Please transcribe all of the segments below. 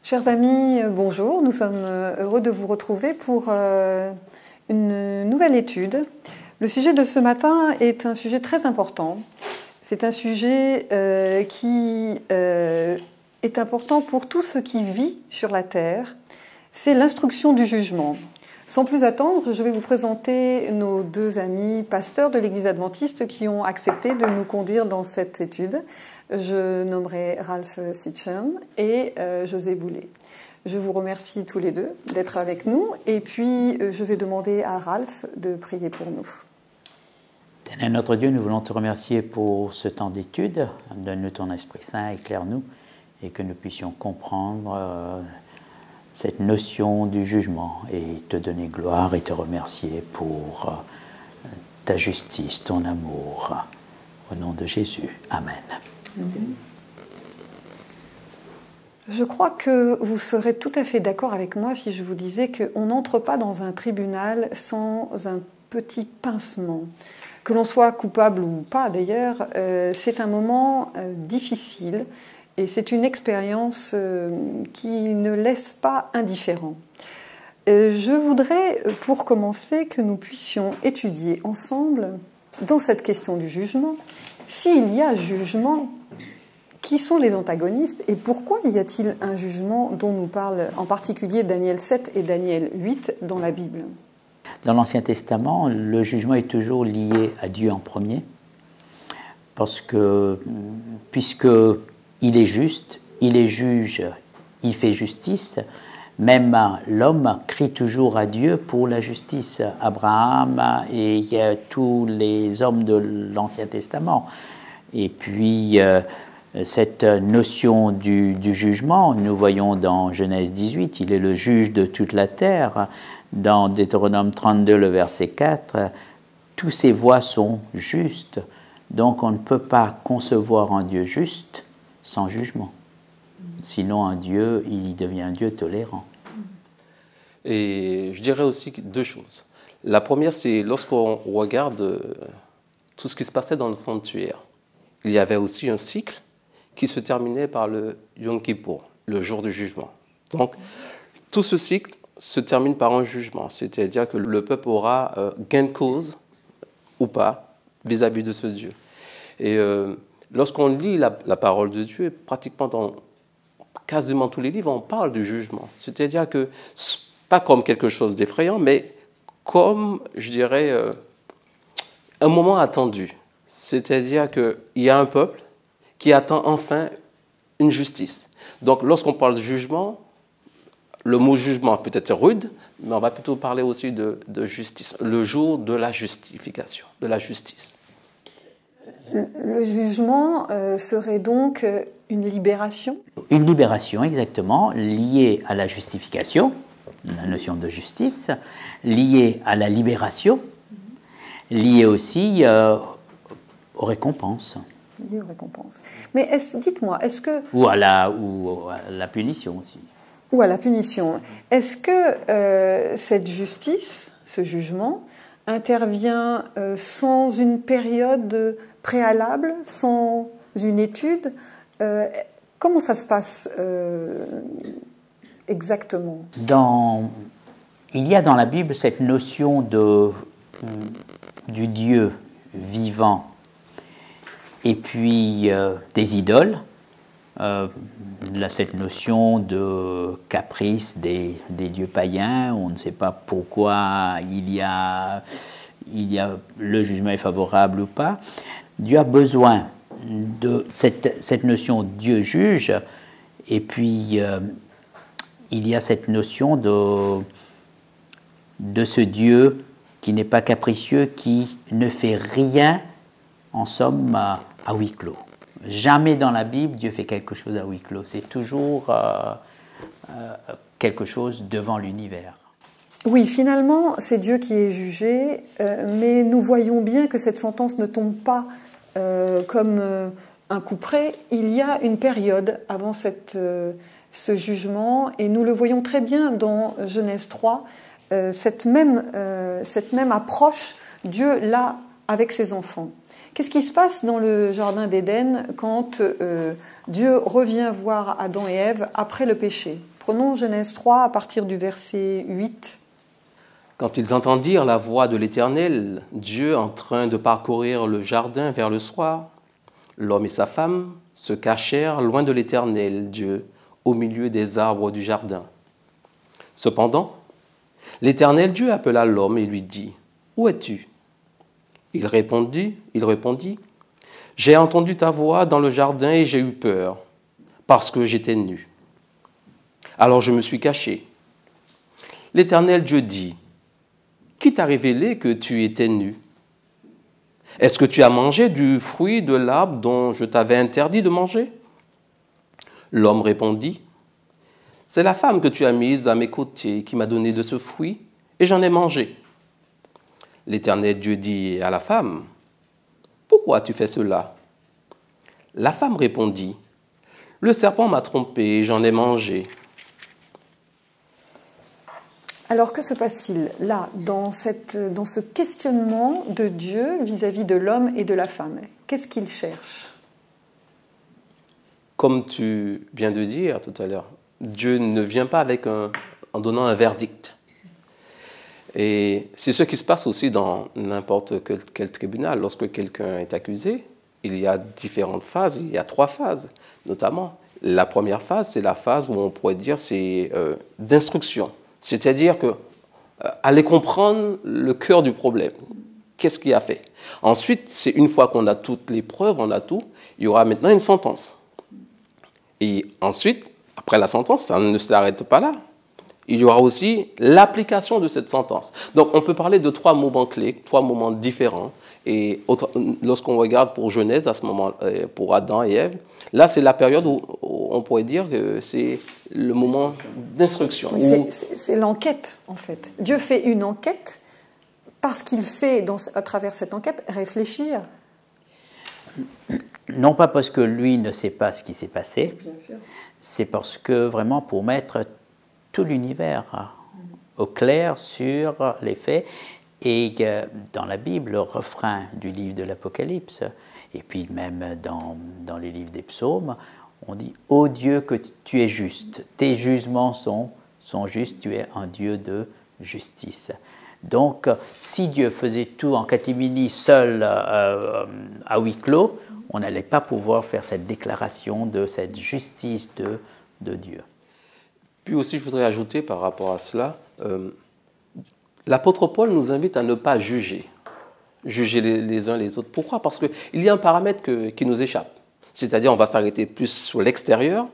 Chers amis, bonjour. Nous sommes heureux de vous retrouver pour une nouvelle étude. Le sujet de ce matin est un sujet très important. C'est un sujet qui est important pour tout ce qui vit sur la terre. C'est l'instruction du jugement. Sans plus attendre, je vais vous présenter nos deux amis pasteurs de l'Église adventiste qui ont accepté de nous conduire dans cette étude. Je nommerai Ralph Sitchin et José Boulet. Je vous remercie tous les deux d'être avec nous et puis je vais demander à Ralph de prier pour nous. Éternel notre Dieu, nous voulons te remercier pour ce temps d'étude. Donne-nous ton Esprit Saint, éclaire-nous et que nous puissions comprendre cette notion du jugement et te donner gloire et te remercier pour ta justice, ton amour. Au nom de Jésus. Amen. Je crois que vous serez tout à fait d'accord avec moi si je vous disais qu'on n'entre pas dans un tribunal sans un petit pincement. Que l'on soit coupable ou pas d'ailleurs, c'est un moment difficile et c'est une expérience qui ne laisse pas indifférent. Je voudrais, pour commencer, que nous puissions étudier ensemble, dans cette question du jugement, s'il y a jugement, qui sont les antagonistes et pourquoi y a-t-il un jugement dont nous parlent en particulier Daniel 7 et Daniel 8 dans la Bible? Dans l'Ancien Testament, le jugement est toujours lié à Dieu en premier, parce que puisqu'il est juste, il est juge, il fait justice, même l'homme crie toujours à Dieu pour la justice. Abraham et tous les hommes de l'Ancien Testament. Et puis, cette notion du jugement, nous voyons dans Genèse 18, il est le juge de toute la terre. Dans Deutéronome 32, le verset 4, tous ses voies sont justes. Donc, on ne peut pas concevoir un Dieu juste sans jugement. Sinon, un Dieu, il devient un Dieu tolérant. Et je dirais aussi deux choses. La première, c'est lorsqu'on regarde tout ce qui se passait dans le sanctuaire, il y avait aussi un cycle qui se terminait par le Yom Kippour, le jour du jugement. Donc, tout ce cycle se termine par un jugement, c'est-à-dire que le peuple aura gain de cause ou pas vis-à-vis de ce Dieu. Et lorsqu'on lit la parole de Dieu, pratiquement dans quasiment tous les livres, on parle du jugement. C'est-à-dire que, pas comme quelque chose d'effrayant, mais comme, je dirais, un moment attendu. C'est-à-dire qu'il y a un peuple qui attend enfin une justice. Donc, lorsqu'on parle de jugement, le mot jugement peut être rude, mais on va plutôt parler aussi de justice. Le jour de la justification, de la justice. Le jugement serait donc une libération? Une libération, exactement, liée à la justification, la notion de justice, liée à la libération, liée aussi aux récompenses. Liée aux récompenses. Mais dites-moi, est-ce que... Ou à la punition aussi. Ou à la punition. Est-ce que cette justice, ce jugement, intervient sans une période préalable, sans une étude? Comment ça se passe exactement? Il y a dans la Bible cette notion du Dieu vivant et puis des idoles. Cette notion de caprice des dieux païens, on ne sait pas pourquoi le jugement est favorable ou pas. Dieu a besoin de cette notion Dieu juge, et puis il y a cette notion de ce Dieu qui n'est pas capricieux, qui ne fait rien, en somme, à huis clos. Jamais dans la Bible, Dieu fait quelque chose à huis clos. C'est toujours quelque chose devant l'univers. Oui, finalement, c'est Dieu qui est jugé, mais nous voyons bien que cette sentence ne tombe pas comme un coup près. Il y a une période avant ce jugement, et nous le voyons très bien dans Genèse 3, cette même approche, Dieu l'a avec ses enfants. Qu'est-ce qui se passe dans le jardin d'Éden quand Dieu revient voir Adam et Ève après le péché? Prenons Genèse 3 à partir du verset 8. Quand ils entendirent la voix de l'Éternel, Dieu en train de parcourir le jardin vers le soir, l'homme et sa femme se cachèrent loin de l'Éternel, Dieu, au milieu des arbres du jardin. Cependant, l'Éternel Dieu appela l'homme et lui dit, « Où es-tu » Il répondit, « J'ai entendu ta voix dans le jardin et j'ai eu peur, parce que j'étais nu. Alors je me suis caché. » L'Éternel Dieu dit, « Qui t'a révélé que tu étais nu? Est-ce que tu as mangé du fruit de l'arbre dont je t'avais interdit de manger ?» L'homme répondit, « C'est la femme que tu as mise à mes côtés qui m'a donné de ce fruit, et j'en ai mangé. » L'Éternel Dieu dit à la femme, « Pourquoi as-tu fait cela ?» La femme répondit, « Le serpent m'a trompé et j'en ai mangé. » Alors que se passe-t-il là, dans ce questionnement de Dieu vis-à-vis de l'homme et de la femme? Qu'est-ce qu'il cherche? Comme tu viens de dire tout à l'heure, Dieu ne vient pas en donnant un verdict. Et c'est ce qui se passe aussi dans n'importe quel tribunal. Lorsque quelqu'un est accusé, il y a différentes phases, il y a 3 phases notamment. La première phase, c'est la phase où on pourrait dire c'est d'instruction. C'est-à-dire que aller comprendre le cœur du problème. Qu'est-ce qui a fait? Ensuite, c'est une fois qu'on a toutes les preuves, on a tout, il y aura maintenant une sentence. Et ensuite, après la sentence, ça ne s'arrête pas là. Il y aura aussi l'application de cette sentence. Donc, on peut parler de 3 moments clés, 3 moments différents. Et lorsqu'on regarde pour Genèse, à ce moment, pour Adam et Ève, là, c'est la période où on pourrait dire que c'est le moment d'instruction. C'est l'enquête, en fait. Dieu fait une enquête parce qu'il fait, à travers cette enquête, réfléchir. Non pas parce que lui ne sait pas ce qui s'est passé, c'est parce que vraiment pour mettre tout l'univers au clair sur les faits. Et dans la Bible, le refrain du livre de l'Apocalypse, et puis même dans les livres des psaumes, on dit « Ô Dieu, que tu es juste, tes jugements sont justes, tu es un Dieu de justice. » Donc, si Dieu faisait tout en catimini, seul, à huis clos, on n'allait pas pouvoir faire cette déclaration de cette justice de Dieu. Puis aussi, je voudrais ajouter par rapport à cela, l'apôtre Paul nous invite à ne pas juger les uns les autres. Pourquoi? Parce qu'il y a un paramètre qui nous échappe. C'est-à-dire, on va s'arrêter plus sur l'extérieur,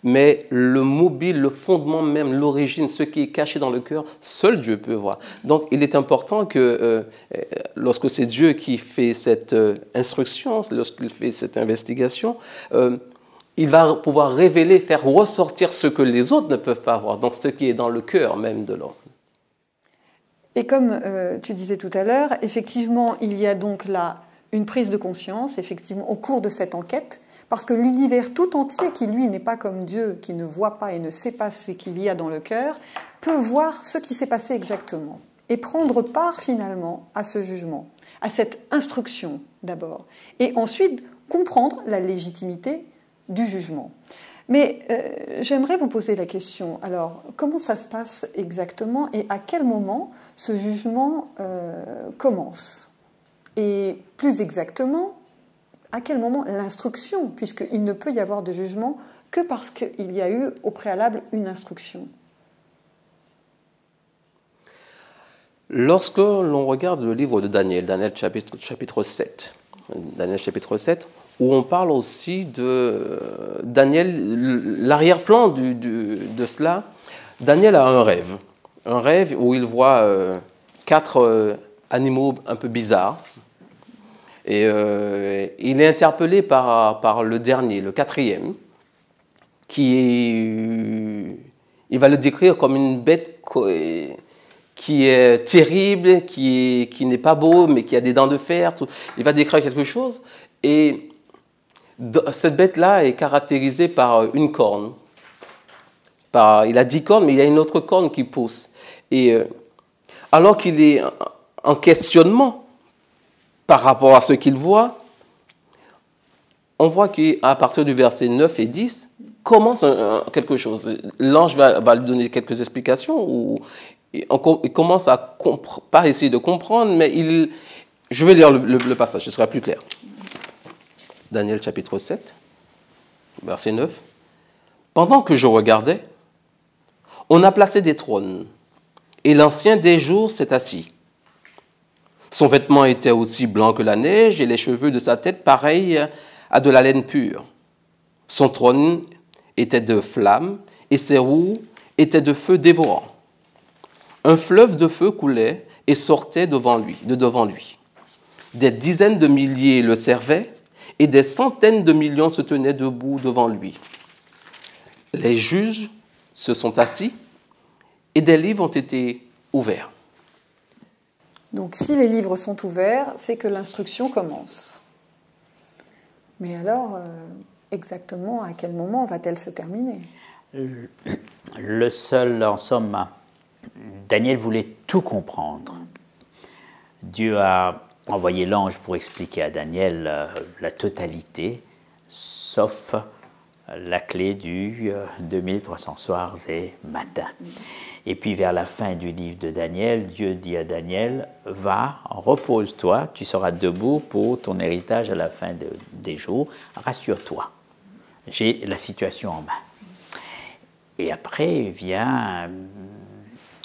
mais le mobile, le fondement même, l'origine, ce qui est caché dans le cœur, seul Dieu peut voir. Donc, il est important que lorsque c'est Dieu qui fait cette instruction, lorsqu'il fait cette investigation, il va pouvoir révéler, faire ressortir ce que les autres ne peuvent pas voir, donc ce qui est dans le cœur même de l'homme. Et comme tu disais tout à l'heure, effectivement, il y a donc là une prise de conscience, effectivement, au cours de cette enquête, parce que l'univers tout entier, qui lui n'est pas comme Dieu, qui ne voit pas et ne sait pas ce qu'il y a dans le cœur, peut voir ce qui s'est passé exactement et prendre part finalement à ce jugement, à cette instruction d'abord, et ensuite comprendre la légitimité du jugement. Mais j'aimerais vous poser la question, alors, comment ça se passe exactement et à quel moment ce jugement commence? Et plus exactement, à quel moment l'instruction, puisqu'il ne peut y avoir de jugement que parce qu'il y a eu au préalable une instruction? Lorsque l'on regarde le livre de Daniel, Daniel chapitre 7, où on parle aussi de Daniel, l'arrière-plan de cela, Daniel a un rêve où il voit 4 animaux un peu bizarres, et il est interpellé par le dernier, le 4e, il va le décrire comme une bête qui est terrible, qui n'est pas beau, mais qui a des dents de fer. Tout. Il va décrire quelque chose, et cette bête-là est caractérisée par une corne. Il a 10 cornes, mais il y a une autre corne qui pousse. Et alors qu'il est en questionnement par rapport à ce qu'il voit, on voit qu'à partir du verset 9 et 10, commence quelque chose. L'ange va lui donner quelques explications, ou il commence à pas essayer de comprendre, mais je vais lire le passage, ce sera plus clair. Daniel chapitre 7, verset 9. Pendant que je regardais, on a placé des trônes, et l'ancien des jours s'est assis. Son vêtement était aussi blanc que la neige, et les cheveux de sa tête pareils à de la laine pure. Son trône était de flammes, et ses roues étaient de feu dévorant. Un fleuve de feu coulait et sortait de devant lui. Des dizaines de milliers le servaient, et des centaines de millions se tenaient debout devant lui. Les juges se sont assis, et des livres ont été ouverts. Donc si les livres sont ouverts, c'est que l'instruction commence. Mais alors, exactement à quel moment va-t-elle se terminer? Le seul, en somme, Daniel voulait tout comprendre. Dieu a envoyé l'ange pour expliquer à Daniel la totalité, sauf la clé du 2300 soirs et matins. Et puis vers la fin du livre de Daniel, Dieu dit à Daniel, va, repose-toi, tu seras debout pour ton héritage à la fin des jours, rassure-toi, j'ai la situation en main. Et après vient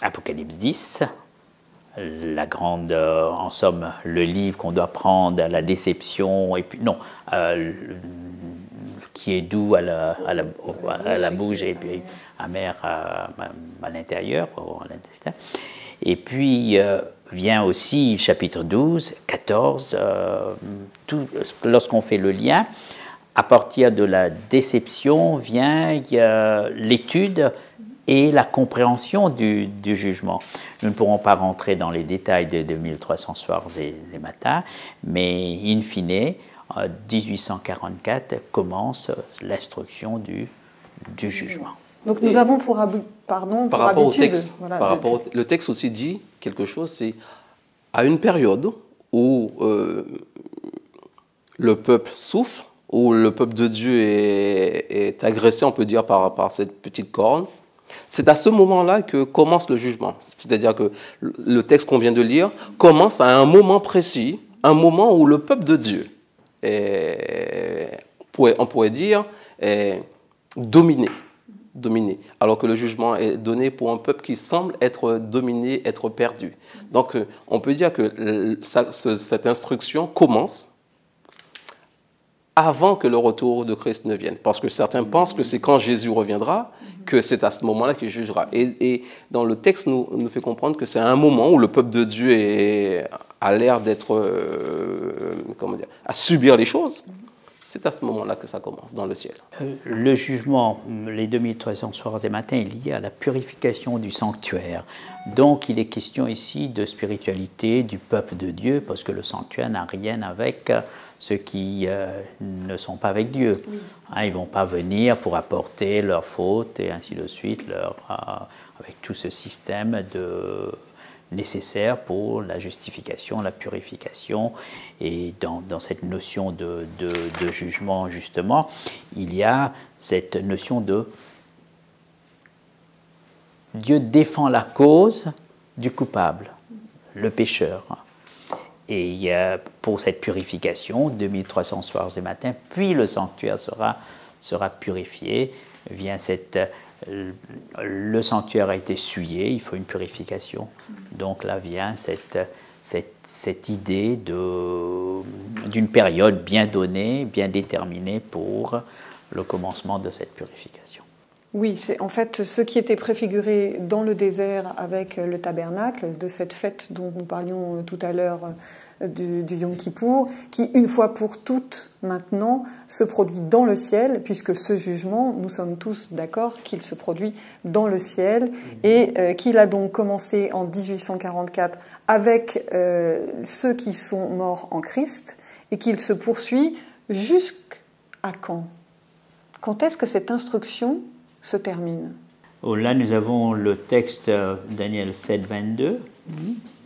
Apocalypse 10, la grande, en somme, le livre qu'on doit prendre à la déception, et puis non, qui est doux à la bouche et puis amer à l'intérieur, à l'intestin. Et puis vient aussi chapitre 12, 14, lorsqu'on fait le lien, à partir de la déception vient l'étude et la compréhension du jugement. Nous ne pourrons pas rentrer dans les détails des 2300 soirs et matins, mais in fine, 1844 commence l'instruction du jugement. Donc nous avons pour habitude... Au texte, voilà, le texte aussi dit quelque chose, c'est à une période où le peuple souffre, où le peuple de Dieu est agressé, on peut dire, par cette petite corne. C'est à ce moment-là que commence le jugement. C'est-à-dire que le texte qu'on vient de lire commence à un moment précis, un moment où le peuple de Dieu on pourrait dire, dominé, alors que le jugement est donné pour un peuple qui semble être dominé, être perdu. Donc, on peut dire que cette instruction commence avant que le retour de Christ ne vienne. Parce que certains pensent que c'est quand Jésus reviendra que c'est à ce moment-là qu'il jugera. Et dans le texte, nous fait comprendre que c'est un moment où le peuple de Dieu a l'air d'être, à subir les choses. C'est à ce moment-là que ça commence, dans le ciel. Le jugement, les 2300 soirs et matins, est lié à la purification du sanctuaire. Donc, il est question ici de spiritualité du peuple de Dieu, parce que le sanctuaire n'a rien avec ceux qui ne sont pas avec Dieu. Oui. Hein, ils ne vont pas venir pour apporter leurs fautes et ainsi de suite, avec tout ce système nécessaire pour la justification, la purification. Et dans cette notion de jugement, justement, il y a cette notion de Dieu défend la cause du coupable, le pécheur. Et il y a, pour cette purification, 2300 soirs et matins, puis le sanctuaire sera purifié. Le sanctuaire a été souillé, il faut une purification. Donc là vient cette idée d'une période bien donnée, bien déterminée pour le commencement de cette purification. Oui, c'est en fait ce qui était préfiguré dans le désert avec le tabernacle, de cette fête dont nous parlions tout à l'heure du Yom Kippour, qui, une fois pour toutes, maintenant, se produit dans le ciel, puisque ce jugement, nous sommes tous d'accord qu'il se produit dans le ciel, et qu'il a donc commencé en 1844 avec ceux qui sont morts en Christ, et qu'il se poursuit jusqu'à quand? Quand est-ce que cette instruction se termine? Oh, là, nous avons le texte Daniel 7, 22,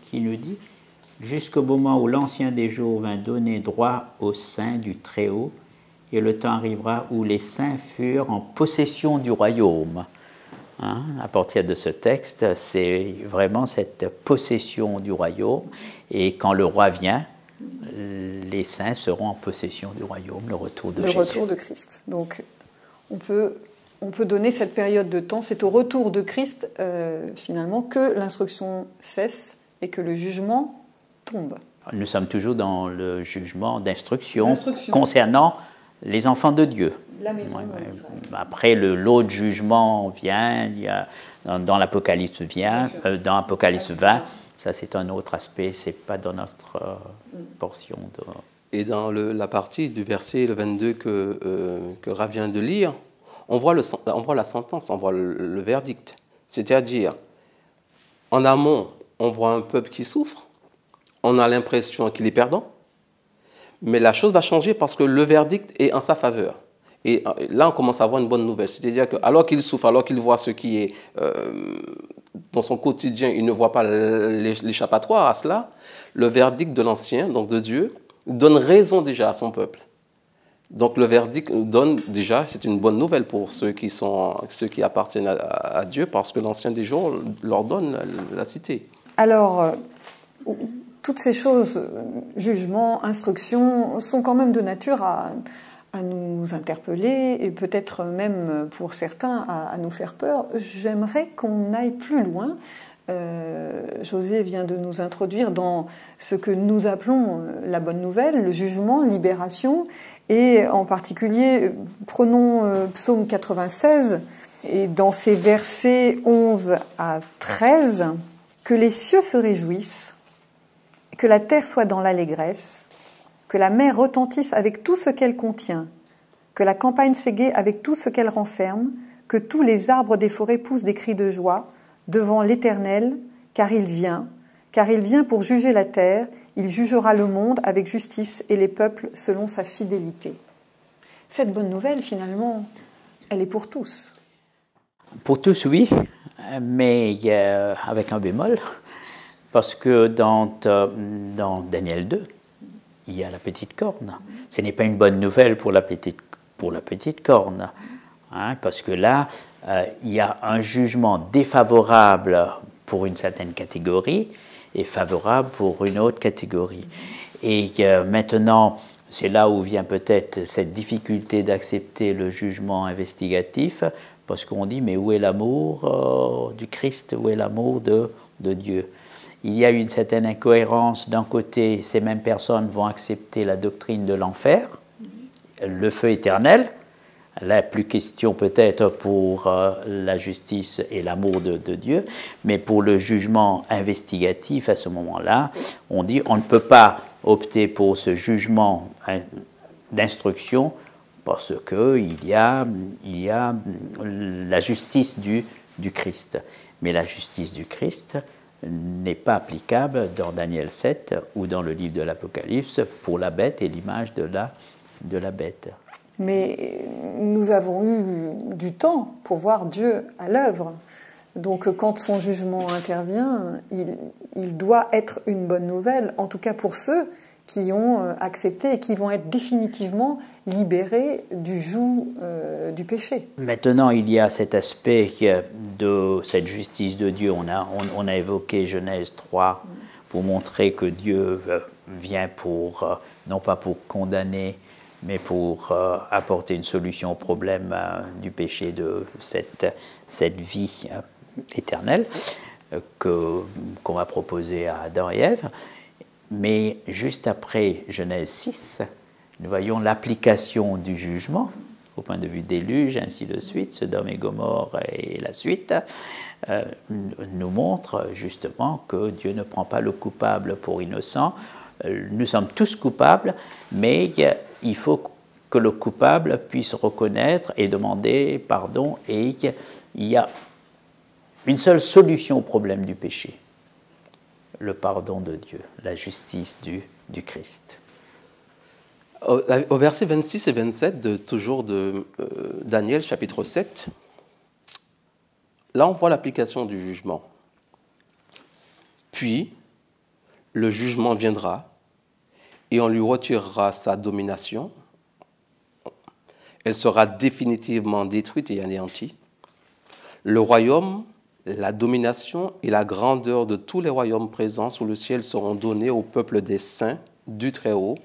qui nous dit « Jusqu'au moment où l'Ancien des jours vint donner droit au sein du Très-Haut et le temps arrivera où les saints furent en possession du royaume. Hein, à partir de ce texte, c'est vraiment cette possession du royaume, et quand le roi vient, les saints seront en possession du royaume, le retour de Jésus. Le retour de Christ. Donc on peut donner cette période de temps, c'est au retour de Christ finalement que l'instruction cesse et que le jugement tombe. Nous sommes toujours dans le jugement d'instruction concernant les enfants de Dieu. La maison Après, l'autre jugement vient, il y a, dans l'Apocalypse dans l'Apocalypse 20, ça c'est un autre aspect, c'est pas dans notre portion. Et dans la partie du verset le 22 que Rav vient de lire, on voit la sentence, on voit le verdict. C'est-à-dire, en amont, on voit un peuple qui souffre, on a l'impression qu'il est perdant, mais la chose va changer parce que le verdict est en sa faveur. Et là, on commence à avoir une bonne nouvelle. C'est-à-dire que, alors qu'il souffre, alors qu'il voit ce qui est dans son quotidien, il ne voit pas l'échappatoire à cela, le verdict de l'Ancien, donc de Dieu, donne raison déjà à son peuple. Donc le verdict donne déjà, c'est une bonne nouvelle pour ceux qui appartiennent à Dieu, parce que l'Ancien des jours leur donne la cité. Alors, toutes ces choses, jugement, instruction, sont quand même de nature à nous interpeller et peut-être même pour certains à nous faire peur. J'aimerais qu'on aille plus loin. José vient de nous introduire dans ce que nous appelons la bonne nouvelle, le jugement, libération, et en particulier, prenons Psaume 96, et dans ces versets 11 à 13, que les cieux se réjouissent, que la terre soit dans l'allégresse, que la mer retentisse avec tout ce qu'elle contient, que la campagne s'égaie avec tout ce qu'elle renferme, que tous les arbres des forêts poussent des cris de joie devant l'Éternel, car il vient pour juger la terre, il jugera le monde avec justice et les peuples selon sa fidélité. Cette bonne nouvelle, finalement, elle est pour tous. Pour tous, oui, mais avec un bémol, parce que dans Daniel 2, il y a la petite corne. Ce n'est pas une bonne nouvelle pour la petite corne, hein, parce que là, il y a un jugement défavorable pour une certaine catégorie et favorable pour une autre catégorie. Et maintenant, c'est là où vient peut-être cette difficulté d'accepter le jugement investigatif, parce qu'on dit, mais où est l'amour du Christ, où est l'amour de Dieu? Il y a une certaine incohérence. D'un côté, ces mêmes personnes vont accepter la doctrine de l'enfer, le feu éternel. Là, plus question peut-être pour la justice et l'amour de Dieu, mais pour le jugement investigatif, à ce moment-là, on dit on ne peut pas opter pour ce jugement d'instruction parce qu'il y a la justice du Christ. Mais la justice du Christ n'est pas applicable dans Daniel 7 ou dans le livre de l'Apocalypse pour la bête et l'image de la bête. Mais nous avons eu du temps pour voir Dieu à l'œuvre. Donc quand son jugement intervient, il doit être une bonne nouvelle, en tout cas pour ceux qui ont accepté et qui vont être définitivement libérés du joug du péché. Maintenant, il y a cet aspect de cette justice de Dieu. On a évoqué Genèse 3 pour montrer que Dieu vient non pas pour condamner, mais pour apporter une solution au problème du péché de cette vie éternelle qu'on va proposer à Adam et Ève. Mais juste après Genèse 6, nous voyons l'application du jugement au point de vue déluge, ainsi de suite, Sodome et Gomorrhe et la suite, nous montre justement que Dieu ne prend pas le coupable pour innocent. Nous sommes tous coupables, mais il faut que le coupable puisse reconnaître et demander pardon, et il y a une seule solution au problème du péché: le pardon de Dieu, la justice du Christ. Au verset 26 et 27, toujours de Daniel, chapitre 7, là on voit l'application du jugement. Puis, le jugement viendra et on lui retirera sa domination, elle sera définitivement détruite et anéantie. Le royaume, la domination et la grandeur de tous les royaumes présents sous le ciel seront donnés au peuple des saints du Très-Haut.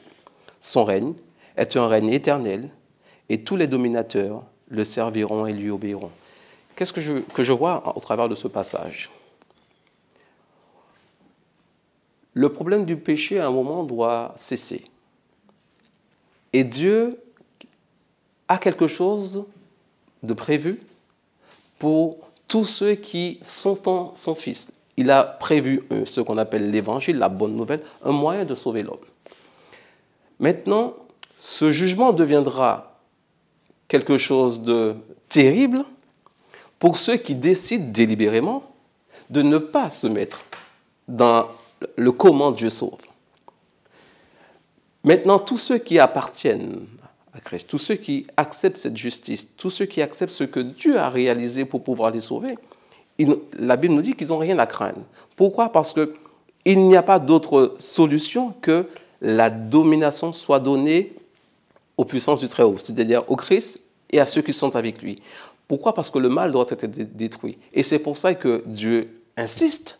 Son règne est un règne éternel et tous les dominateurs le serviront et lui obéiront. Qu'est-ce que je vois au travers de ce passage? Le problème du péché, à un moment, doit cesser. Et Dieu a quelque chose de prévu pour tous ceux qui sont en son Fils. Il a prévu ce qu'on appelle l'évangile, la bonne nouvelle, un moyen de sauver l'homme. Maintenant, ce jugement deviendra quelque chose de terrible pour ceux qui décident délibérément de ne pas se mettre dans le comment Dieu sauve. Maintenant, tous ceux qui appartiennent à Christ, tous ceux qui acceptent cette justice, tous ceux qui acceptent ce que Dieu a réalisé pour pouvoir les sauver, la Bible nous dit qu'ils n'ont rien à craindre. Pourquoi? Parce qu'il n'y a pas d'autre solution que la domination soit donnée aux puissances du Très-Haut, c'est-à-dire au Christ et à ceux qui sont avec lui. Pourquoi? Parce que le mal doit être détruit. Et c'est pour ça que Dieu insiste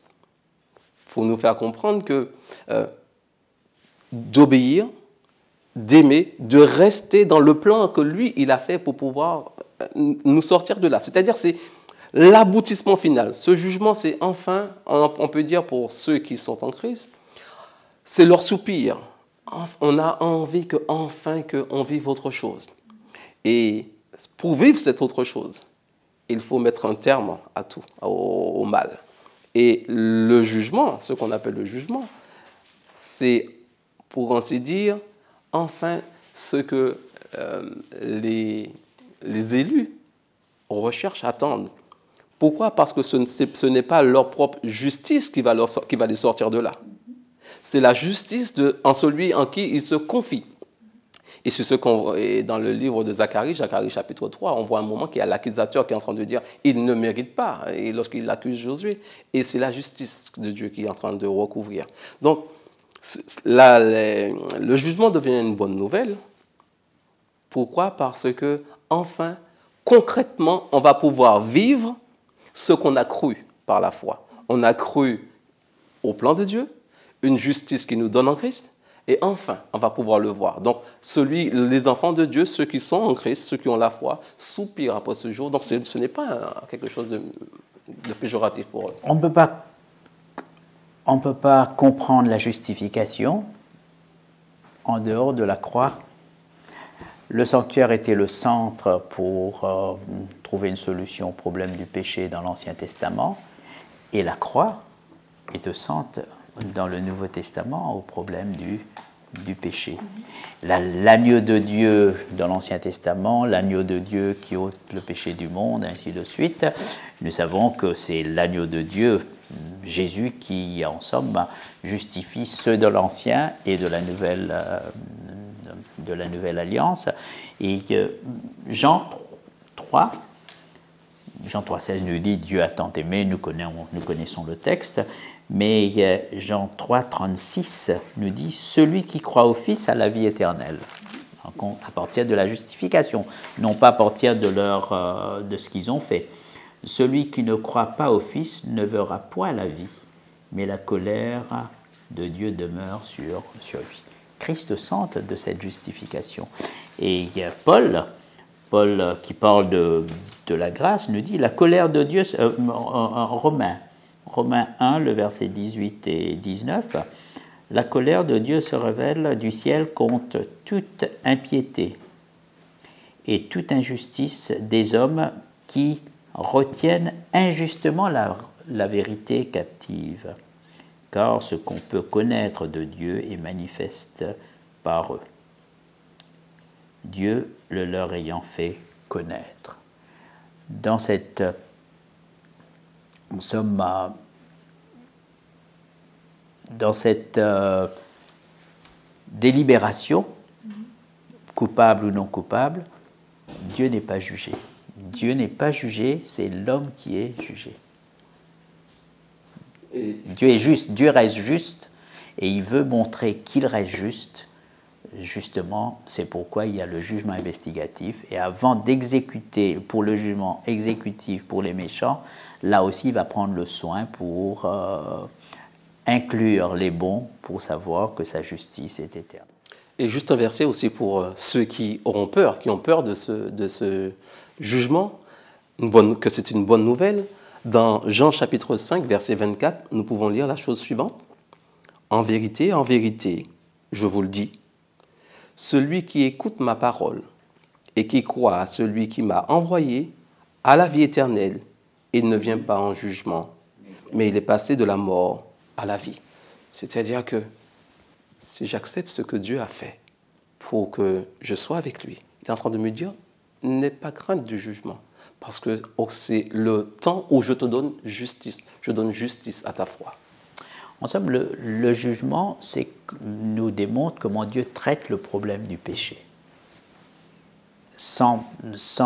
pour nous faire comprendre que d'obéir, d'aimer, de rester dans le plan que lui, il a fait pour pouvoir nous sortir de là. C'est-à-dire, c'est l'aboutissement final. Ce jugement, c'est enfin, on peut dire pour ceux qui sont en Christ, c'est leur soupir. On a envie qu'enfin qu'on vive autre chose. Et pour vivre cette autre chose, il faut mettre un terme à tout, au mal. Et le jugement, ce qu'on appelle le jugement, c'est, pour ainsi dire, enfin ce que les élus recherchent, attendent. Pourquoi? Parce que ce n'est pas leur propre justice qui va les sortir de là. C'est la justice en celui en qui ils se confient. Et c'est ce qu'on dans le livre de Zacharie chapitre 3, on voit un moment qu'il y a l'accusateur qui est en train de dire « il ne mérite pas » et lorsqu'il accuse Josué. Et c'est la justice de Dieu qui est en train de recouvrir. Donc, le jugement devient une bonne nouvelle. Pourquoi? Parce que, enfin, concrètement, on va pouvoir vivre ce qu'on a cru par la foi. On a cru au plan de Dieu, une justice qui nous donne en Christ, et enfin, on va pouvoir le voir. Donc, les enfants de Dieu, ceux qui sont en Christ, ceux qui ont la foi, soupirent après ce jour. Donc, ce n'est pas quelque chose de péjoratif pour eux. On ne peut pas comprendre la justification en dehors de la croix. Le sanctuaire était le centre pour trouver une solution au problème du péché dans l'Ancien Testament, et la croix est au centre dans le Nouveau Testament au problème du péché. L'agneau de Dieu dans l'Ancien Testament, l'agneau de Dieu qui ôte le péché du monde, ainsi de suite. Nous savons que c'est l'agneau de Dieu, Jésus, qui, en somme, justifie ceux de l'Ancien et de la Nouvelle Alliance. Et Jean 3,16 nous dit « Dieu a tant aimé », nous connaissons le texte, mais Jean 3,36 nous dit « Celui qui croit au Fils a la vie éternelle », à partir de la justification, non pas à partir de ce qu'ils ont fait. « Celui qui ne croit pas au Fils ne verra point la vie, mais la colère de Dieu demeure sur lui. » Christ sente de cette justification. Et il y a Paul qui parle de la grâce, nous dit « La colère de Dieu », en Romains 1, le verset 18 et 19, « La colère de Dieu se révèle du ciel contre toute impiété et toute injustice des hommes qui retiennent injustement la vérité captive, car ce qu'on peut connaître de Dieu est manifeste par eux, Dieu le leur ayant fait connaître. » Dans cette délibération, coupable ou non coupable, Dieu n'est pas jugé. Dieu n'est pas jugé, c'est l'homme qui est jugé. Dieu est juste, Dieu reste juste, et il veut montrer qu'il reste juste justement, c'est pourquoi il y a le jugement investigatif. Et avant d'exécuter, pour le jugement exécutif pour les méchants, là aussi, il va prendre le soin pour inclure les bons, pour savoir que sa justice est éternelle. Et juste un verset aussi pour ceux qui auront peur, qui ont peur de ce jugement, que c'est une bonne nouvelle. Dans Jean chapitre 5, verset 24, nous pouvons lire la chose suivante. En vérité, je vous le dis, celui qui écoute ma parole et qui croit à celui qui m'a envoyé a la vie éternelle et ne vient pas en jugement, mais il est passé de la mort à la vie. C'est-à-dire que si j'accepte ce que Dieu a fait pour que je sois avec lui, il est en train de me dire, n'aie pas crainte du jugement, parce que c'est le temps où je te donne justice. Je donne justice à ta foi. En somme, le jugement nous démontre comment Dieu traite le problème du péché. Sans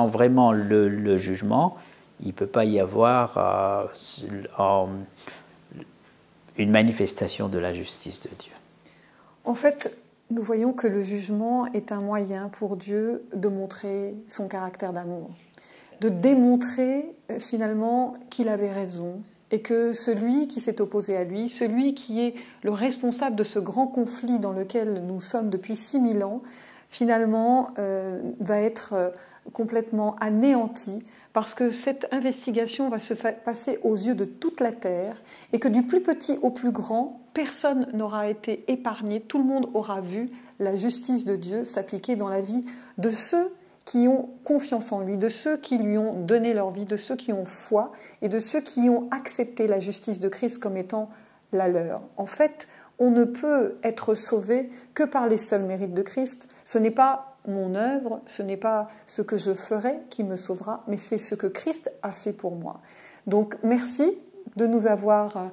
vraiment le jugement, il ne peut pas y avoir une manifestation de la justice de Dieu. En fait, nous voyons que le jugement est un moyen pour Dieu de montrer son caractère d'amour, de démontrer finalement qu'il avait raison et que celui qui s'est opposé à lui, celui qui est le responsable de ce grand conflit dans lequel nous sommes depuis 6000 ans, finalement va être complètement anéanti parce que cette investigation va se passer aux yeux de toute la terre et que du plus petit au plus grand, personne n'aura été épargné, tout le monde aura vu la justice de Dieu s'appliquer dans la vie de ceux qui ont confiance en lui, de ceux qui lui ont donné leur vie, de ceux qui ont foi et de ceux qui ont accepté la justice de Christ comme étant la leur. En fait, on ne peut être sauvé que par les seuls mérites de Christ. Ce n'est pas mon œuvre, ce n'est pas ce que je ferai qui me sauvera, mais c'est ce que Christ a fait pour moi. Donc merci de nous avoir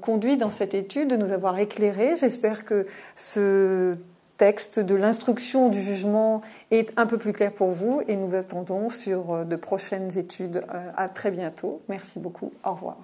conduits dans cette étude, de nous avoir éclairés. J'espère que ce texte de l'instruction du jugement est un peu plus clair pour vous et nous attendons sur de prochaines études. À très bientôt. Merci beaucoup. Au revoir.